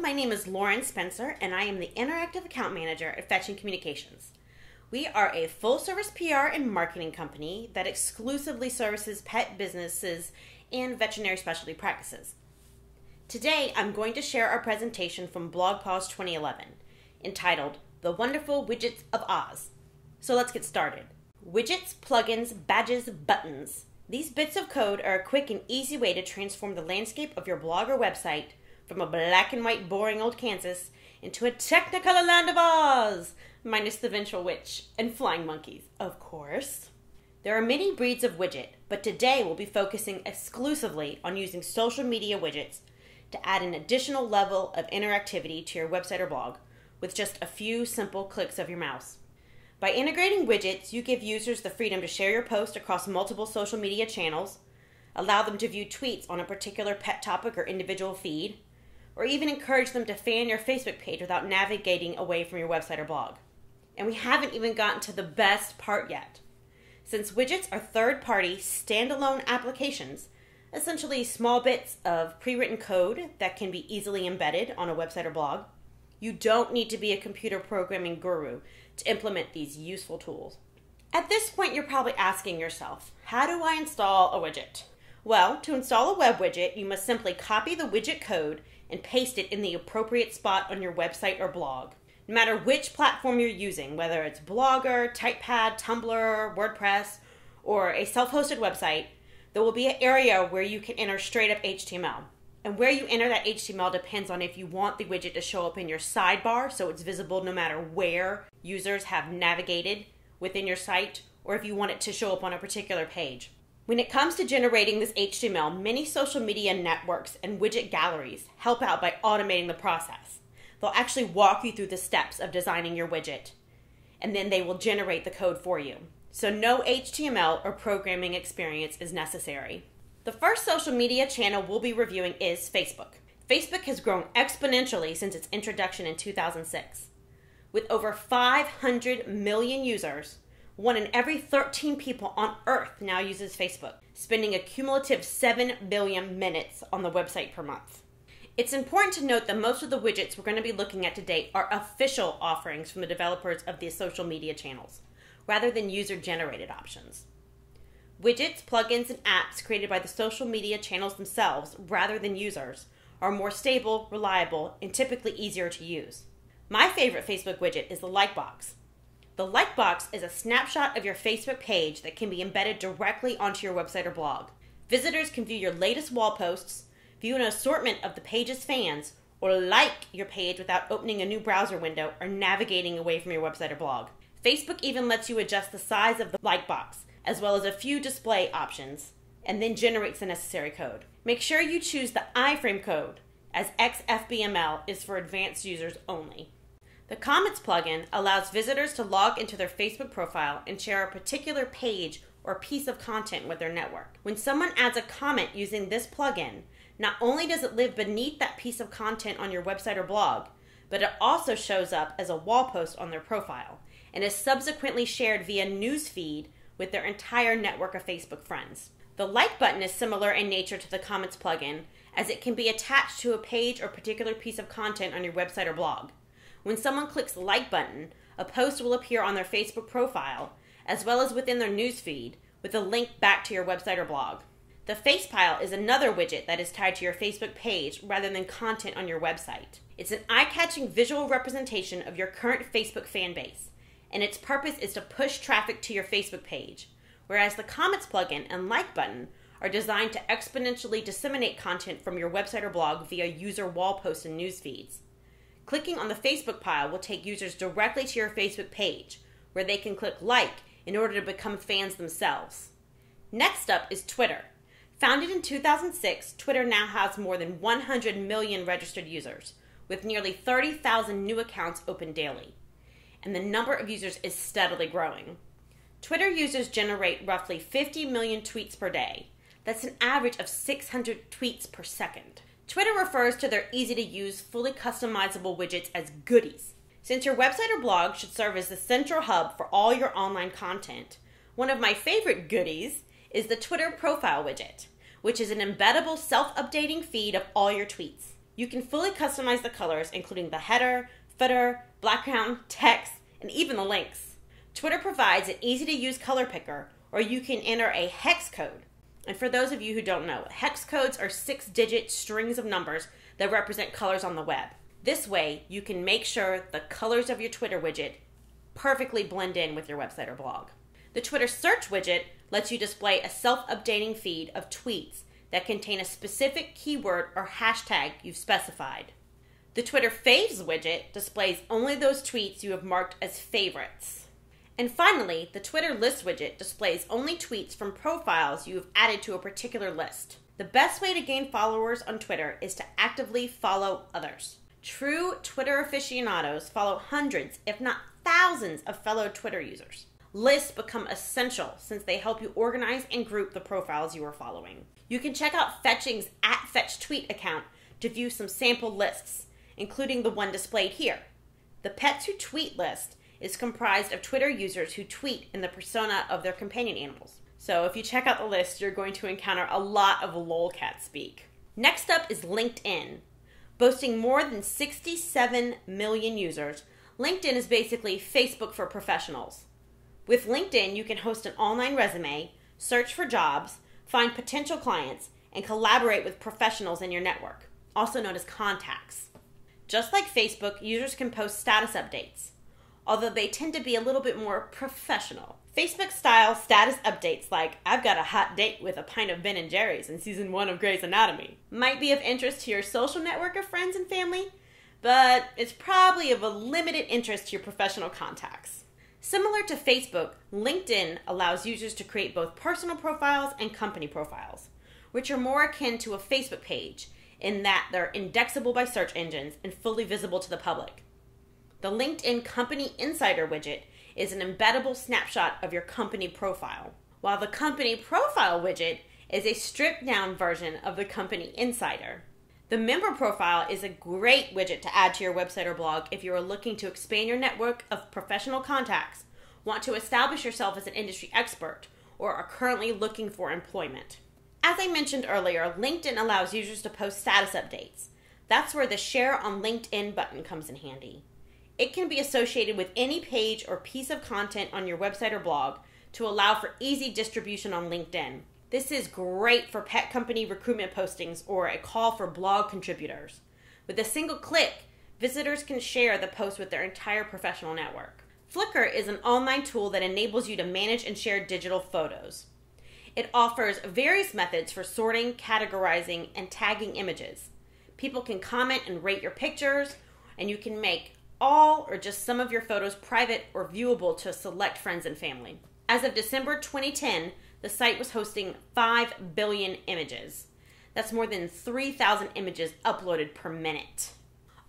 my name is Lauren Spencer, and I am the Interactive Account Manager at Fetching Communications. We are a full-service PR and marketing company that exclusively services pet businesses and veterinary specialty practices. Today, I'm going to share our presentation from BlogPaws 2011, entitled The Wonderful Widgets of Oz. So let's get started. Widgets, plugins, badges, buttons. These bits of code are a quick and easy way to transform the landscape of your blog or website from a black and white boring old Kansas into a technicolor land of Oz, minus the vengeful witch and flying monkeys, of course. There are many breeds of widget, but today we'll be focusing exclusively on using social media widgets to add an additional level of interactivity to your website or blog with just a few simple clicks of your mouse. By integrating widgets, you give users the freedom to share your post across multiple social media channels, allow them to view tweets on a particular pet topic or individual feed, or even encourage them to fan your Facebook page without navigating away from your website or blog. And we haven't even gotten to the best part yet. Since widgets are third-party, standalone applications, essentially small bits of pre-written code that can be easily embedded on a website or blog, you don't need to be a computer programming guru to implement these useful tools. At this point, you're probably asking yourself, how do I install a widget? Well, to install a web widget, you must simply copy the widget code and paste it in the appropriate spot on your website or blog. No matter which platform you're using, whether it's Blogger, TypePad, Tumblr, WordPress, or a self-hosted website, there will be an area where you can enter straight up HTML. And where you enter that HTML depends on if you want the widget to show up in your sidebar so it's visible no matter where users have navigated within your site, or if you want it to show up on a particular page. When it comes to generating this HTML, many social media networks and widget galleries help out by automating the process. They'll actually walk you through the steps of designing your widget, and then they will generate the code for you. So no HTML or programming experience is necessary. The first social media channel we'll be reviewing is Facebook. Facebook has grown exponentially since its introduction in 2006. With over 500 million users, 1 in every 13 people on Earth now uses Facebook, spending a cumulative 7 billion minutes on the website per month. It's important to note that most of the widgets we're going to be looking at today are official offerings from the developers of the social media channels, rather than user-generated options. Widgets, plugins, and apps created by the social media channels themselves, rather than users, are more stable, reliable, and typically easier to use. My favorite Facebook widget is the like box. The like box is a snapshot of your Facebook page that can be embedded directly onto your website or blog. Visitors can view your latest wall posts, view an assortment of the page's fans, or like your page without opening a new browser window or navigating away from your website or blog. Facebook even lets you adjust the size of the like box, as well as a few display options, and then generates the necessary code. Make sure you choose the iframe code, as XFBML is for advanced users only. The Comments plugin allows visitors to log into their Facebook profile and share a particular page or piece of content with their network. When someone adds a comment using this plugin, not only does it live beneath that piece of content on your website or blog, but it also shows up as a wall post on their profile and is subsequently shared via newsfeed with their entire network of Facebook friends. The like button is similar in nature to the Comments plugin, as it can be attached to a page or particular piece of content on your website or blog. When someone clicks the like button, a post will appear on their Facebook profile, as well as within their newsfeed, with a link back to your website or blog. The face pile is another widget that is tied to your Facebook page rather than content on your website. It's an eye-catching visual representation of your current Facebook fan base, and its purpose is to push traffic to your Facebook page, whereas the Comments plugin and like button are designed to exponentially disseminate content from your website or blog via user wall posts and news feeds. Clicking on the Facebook pile will take users directly to your Facebook page, where they can click like in order to become fans themselves. Next up is Twitter. Founded in 2006, Twitter now has more than 100 million registered users, with nearly 30,000 new accounts opened daily. And the number of users is steadily growing. Twitter users generate roughly 50 million tweets per day. That's an average of 600 tweets per second. Twitter refers to their easy-to-use, fully customizable widgets as goodies. Since your website or blog should serve as the central hub for all your online content, one of my favorite goodies is the Twitter profile widget, which is an embeddable self-updating feed of all your tweets. You can fully customize the colors, including the header, footer, background, text, and even the links. Twitter provides an easy-to-use color picker, or you can enter a hex code. And for those of you who don't know, hex codes are 6-digit strings of numbers that represent colors on the web. This way, you can make sure the colors of your Twitter widget perfectly blend in with your website or blog. The Twitter search widget lets you display a self-updating feed of tweets that contain a specific keyword or hashtag you've specified. The Twitter Faves widget displays only those tweets you have marked as favorites. And finally, the Twitter List widget displays only tweets from profiles you have added to a particular list. The best way to gain followers on Twitter is to actively follow others. True Twitter aficionados follow hundreds, if not thousands, of fellow Twitter users. Lists become essential since they help you organize and group the profiles you are following. You can check out Fetching's @FetchTweet account to view some sample lists, including the one displayed here. The Pets Who Tweet list is comprised of Twitter users who tweet in the persona of their companion animals. So if you check out the list, you're going to encounter a lot of lolcat speak. Next up is LinkedIn. Boasting more than 67 million users, LinkedIn is basically Facebook for professionals. With LinkedIn, you can host an online resume, search for jobs, find potential clients, and collaborate with professionals in your network, also known as contacts. Just like Facebook, users can post status updates, although they tend to be a little bit more professional. Facebook-style status updates like, "I've got a hot date with a pint of Ben & Jerry's in season 1 of Grey's Anatomy," might be of interest to your social network of friends and family, but it's probably of a limited interest to your professional contacts. Similar to Facebook, LinkedIn allows users to create both personal profiles and company profiles, which are more akin to a Facebook page in that they're indexable by search engines and fully visible to the public. The LinkedIn Company Insider widget is an embeddable snapshot of your company profile, while the Company Profile widget is a stripped-down version of the Company Insider. The Member Profile is a great widget to add to your website or blog if you are looking to expand your network of professional contacts, want to establish yourself as an industry expert, or are currently looking for employment. As I mentioned earlier, LinkedIn allows users to post status updates. That's where the Share on LinkedIn button comes in handy. It can be associated with any page or piece of content on your website or blog to allow for easy distribution on LinkedIn. This is great for pet company recruitment postings or a call for blog contributors. With a single click, visitors can share the post with their entire professional network. FLICKR is an online tool that enables you to manage and share digital photos. It offers various methods for sorting, categorizing, and tagging images. People can comment and rate your pictures, and you can make all or just some of your photos private or viewable to select friends and family. As of December 2010, the site was hosting 5 billion images. That's more than 3,000 images uploaded per minute.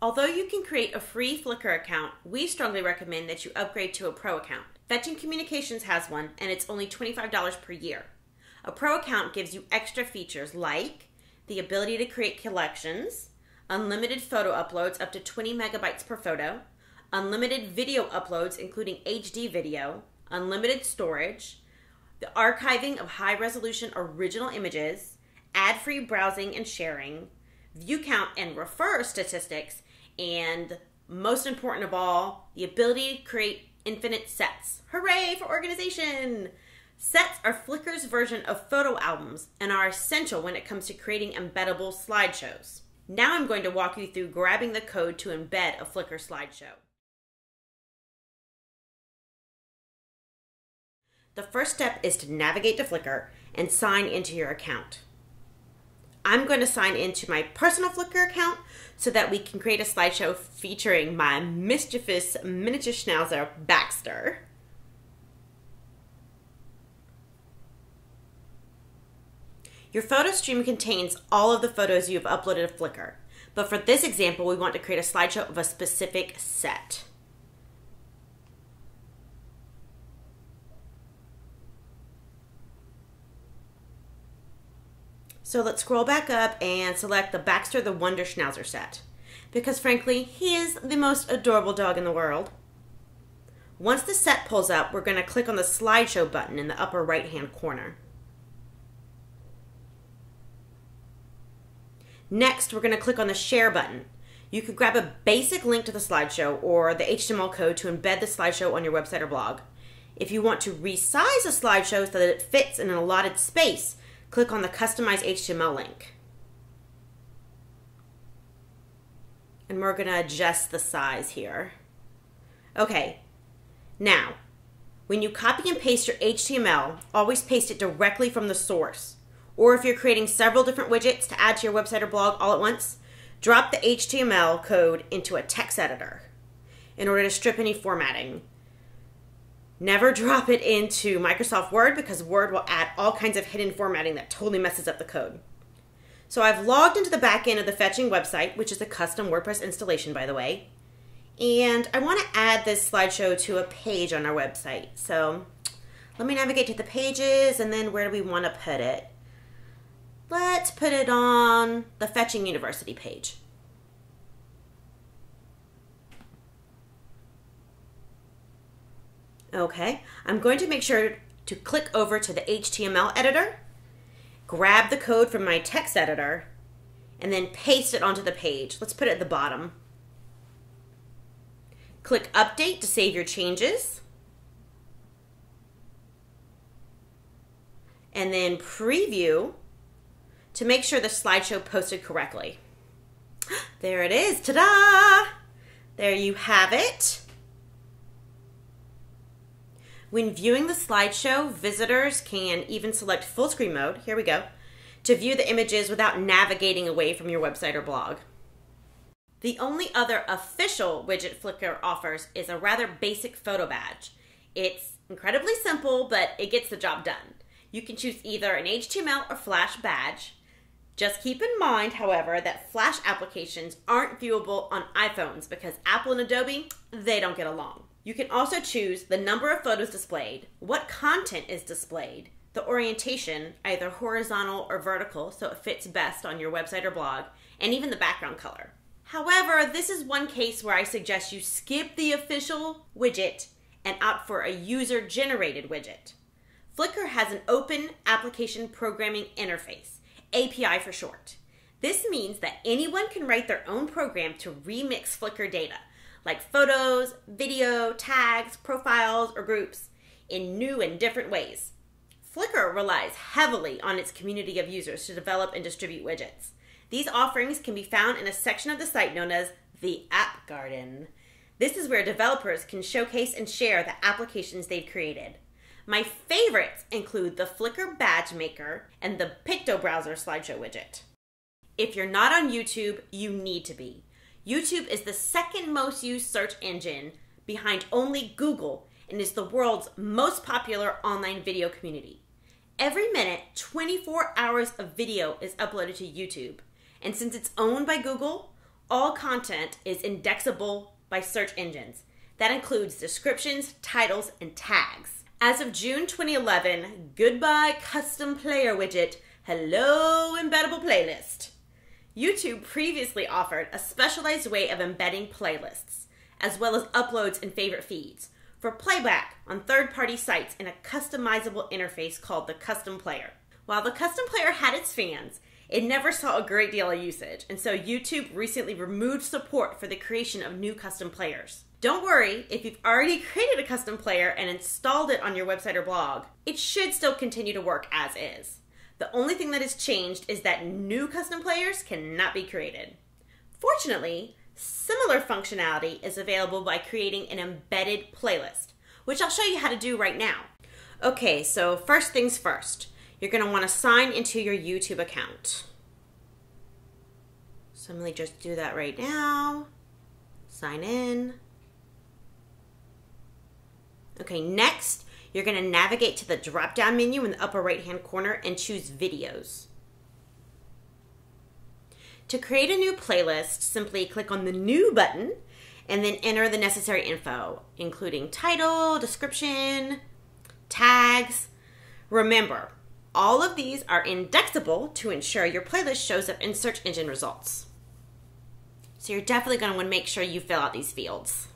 Although you can create a free FLICKR account, we strongly recommend that you upgrade to a pro account. Fetching Communications has one, and it's only $25 per year. A pro account gives you extra features like the ability to create collections, unlimited photo uploads up to 20 megabytes per photo, unlimited video uploads including HD video, unlimited storage, the archiving of high-resolution original images, ad-free browsing and sharing, view count and refer statistics, and most important of all, the ability to create infinite sets. Hooray for organization! Sets are FLICKR's version of photo albums and are essential when it comes to creating embeddable slideshows. Now I'm going to walk you through grabbing the code to embed a FLICKR slideshow. The first step is to navigate to FLICKR and sign into your account. I'm going to sign into my personal FLICKR account so that we can create a slideshow featuring my mischievous miniature schnauzer, Baxter. Your photo stream contains all of the photos you have uploaded to FLICKR, but for this example, we want to create a slideshow of a specific set. So let's scroll back up and select the Baxter the Wonder Schnauzer set, because frankly, he is the most adorable dog in the world. Once the set pulls up, we're going to click on the slideshow button in the upper right-hand corner. Next, we're going to click on the Share button. You could grab a basic link to the slideshow or the HTML code to embed the slideshow on your website or blog. If you want to resize a slideshow so that it fits in an allotted space, click on the Customize HTML link. And we're going to adjust the size here. Okay, now, when you copy and paste your HTML, always paste it directly from the source. Or if you're creating several different widgets to add to your website or blog all at once, drop the HTML code into a text editor in order to strip any formatting. Never drop it into Microsoft Word because Word will add all kinds of hidden formatting that totally messes up the code. So I've logged into the back end of the Fetching website, which is a custom WordPress installation, by the way. And I want to add this slideshow to a page on our website. So let me navigate to the pages, and then where do we want to put it? Let's put it on the Fetching University page. Okay, I'm going to make sure to click over to the HTML editor, grab the code from my text editor, and then paste it onto the page. Let's put it at the bottom. Click Update to save your changes. And then Preview to make sure the slideshow posted correctly. There it is. Ta-da! There you have it. When viewing the slideshow, visitors can even select full screen mode, here we go, to view the images without navigating away from your website or blog. The only other official widget FLICKR offers is a rather basic photo badge. It's incredibly simple, but it gets the job done. You can choose either an HTML or Flash badge. Just keep in mind, however, that Flash applications aren't viewable on iPhones because Apple and Adobe, they don't get along. You can also choose the number of photos displayed, what content is displayed, the orientation, either horizontal or vertical, so it fits best on your website or blog, and even the background color. However, this is one case where I suggest you skip the official widget and opt for a user-generated widget. FLICKR has an open application programming interface, API for short. This means that anyone can write their own program to remix FLICKR data, like photos, video, tags, profiles, or groups, in new and different ways. FLICKR relies heavily on its community of users to develop and distribute widgets. These offerings can be found in a section of the site known as the App Garden. This is where developers can showcase and share the applications they've created. My favorites include the FLICKR Badge Maker and the Picto Browser slideshow widget. If you're not on YouTube, you need to be. YouTube is the second most used search engine behind only Google and is the world's most popular online video community. Every minute, 24 hours of video is uploaded to YouTube. And since it's owned by Google, all content is indexable by search engines. That includes descriptions, titles, and tags. As of June 2011, goodbye custom player widget, hello embeddable playlist. YouTube previously offered a specialized way of embedding playlists, as well as uploads and favorite feeds, for playback on third-party sites in a customizable interface called the Custom Player. While the Custom Player had its fans, it never saw a great deal of usage, and so YouTube recently removed support for the creation of new custom players. Don't worry, if you've already created a custom player and installed it on your website or blog, it should still continue to work as is. The only thing that has changed is that new custom players cannot be created. Fortunately, similar functionality is available by creating an embedded playlist, which I'll show you how to do right now. Okay, so first things first, you're going to want to sign into your YouTube account. So I'm going to just do that right now. Sign in. Okay, next, you're going to navigate to the drop-down menu in the upper right-hand corner and choose Videos. To create a new playlist, simply click on the New button and then enter the necessary info, including title, description, tags. Remember, all of these are indexable to ensure your playlist shows up in search engine results. So you're definitely going to want to make sure you fill out these fields.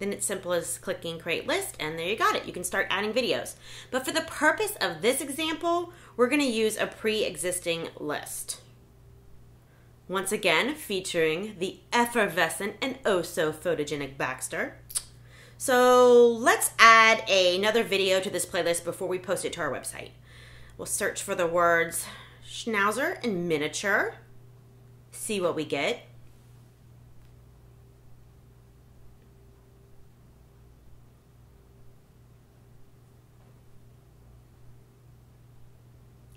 Then it's simple as clicking create list, and there you got it. You can start adding videos. But for the purpose of this example, we're going to use a pre-existing list. Once again, featuring the effervescent and oh so photogenic Baxter. So let's add another video to this playlist before we post it to our website. We'll search for the words schnauzer and miniature. See what we get.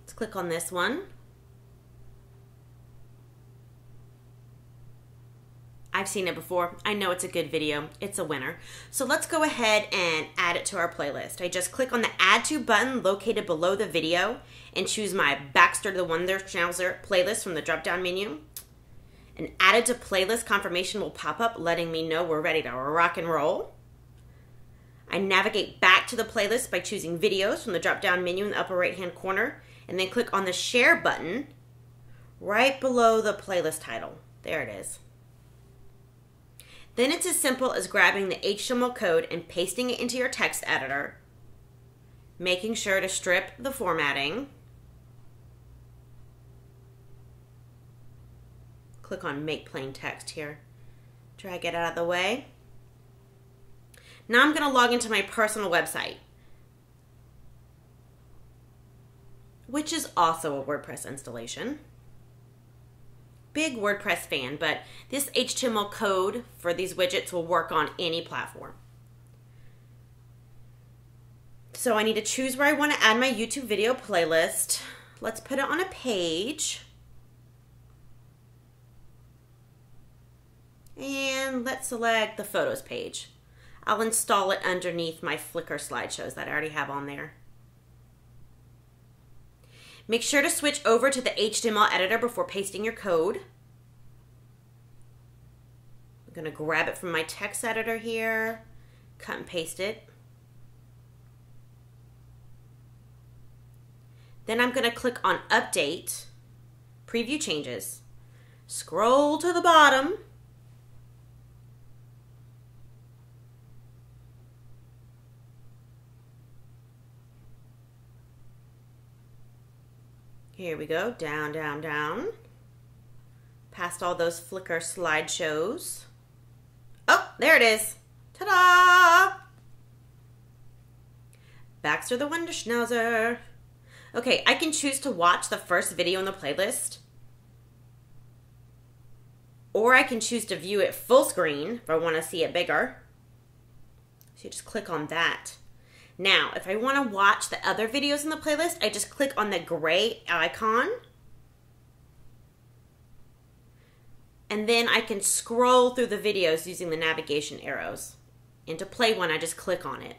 Let's click on this one. I've seen it before. I know it's a good video. It's a winner. So let's go ahead and add it to our playlist. I just click on the Add To button located below the video and choose my Baxter the Wonder Schnauzer playlist from the drop-down menu. An Added to Playlist confirmation will pop up letting me know we're ready to rock and roll. I navigate back to the playlist by choosing Videos from the drop-down menu in the upper right-hand corner and then click on the Share button right below the playlist title. There it is. Then it's as simple as grabbing the HTML code and pasting it into your text editor, making sure to strip the formatting. Click on Make Plain Text here. Drag it out of the way. Now I'm going to log into my personal website, which is also a WordPress installation. Big WordPress fan, but this HTML code for these widgets will work on any platform. So I need to choose where I want to add my YouTube video playlist. Let's put it on a page. And let's select the photos page. I'll install it underneath my FLICKR slideshows that I already have on there. Make sure to switch over to the HTML editor before pasting your code. I'm going to grab it from my text editor here, cut and paste it. Then I'm going to click on Update, Preview Changes, scroll to the bottom, here we go, down, down, down, past all those FLICKR slideshows. Oh, there it is. Ta-da! Baxter the Wonder Schnauzer. Okay, I can choose to watch the first video in the playlist, or I can choose to view it full screen if I want to see it bigger. So you just click on that. Now, if I want to watch the other videos in the playlist, I just click on the gray icon. And then I can scroll through the videos using the navigation arrows. And to play one, I just click on it.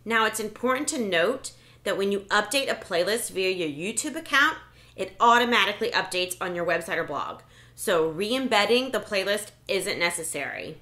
Now, it's important to note that when you update a playlist via your YouTube account, it automatically updates on your website or blog. So re-embedding the playlist isn't necessary.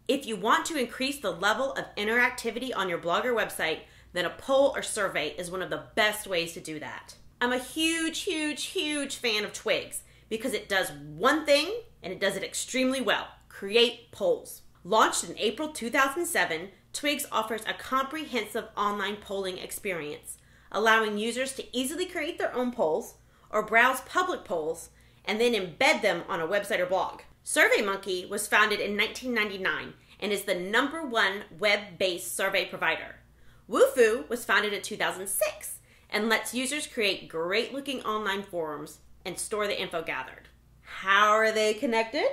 If you want to increase the level of interactivity on your blog or website, then a poll or survey is one of the best ways to do that. I'm a huge, huge, huge fan of Twigs because it does one thing and it does it extremely well: create polls. Launched in April 2007, Twigs offers a comprehensive online polling experience, allowing users to easily create their own polls or browse public polls and then embed them on a website or blog. SurveyMonkey was founded in 1999 and is the #1 web-based survey provider. Wufoo was founded in 2006 and lets users create great-looking online forums and store the info gathered. How are they connected?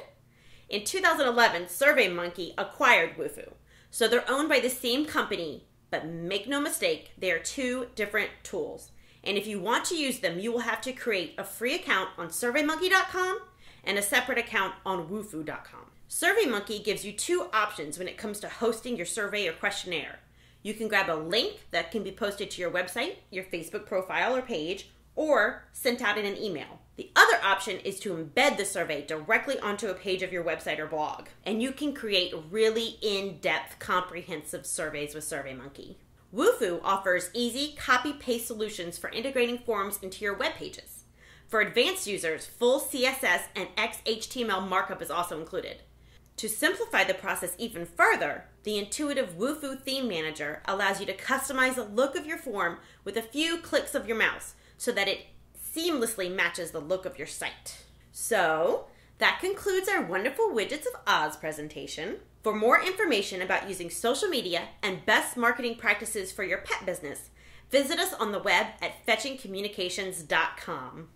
In 2011, SurveyMonkey acquired Wufoo, so they're owned by the same company, but make no mistake, they are two different tools. And if you want to use them, you will have to create a free account on SurveyMonkey.com and a separate account on Wufoo.com. SurveyMonkey gives you two options when it comes to hosting your survey or questionnaire. You can grab a link that can be posted to your website, your Facebook profile or page, or sent out in an email. The other option is to embed the survey directly onto a page of your website or blog. And you can create really in-depth, comprehensive surveys with SurveyMonkey. Wufoo offers easy copy-paste solutions for integrating forms into your web pages. For advanced users, full CSS and XHTML markup is also included. To simplify the process even further, the intuitive Wufoo Theme Manager allows you to customize the look of your form with a few clicks of your mouse so that it seamlessly matches the look of your site. So, that concludes our wonderful Widgets of Oz presentation. For more information about using social media and best marketing practices for your pet business, visit us on the web at fetchingcommunications.com.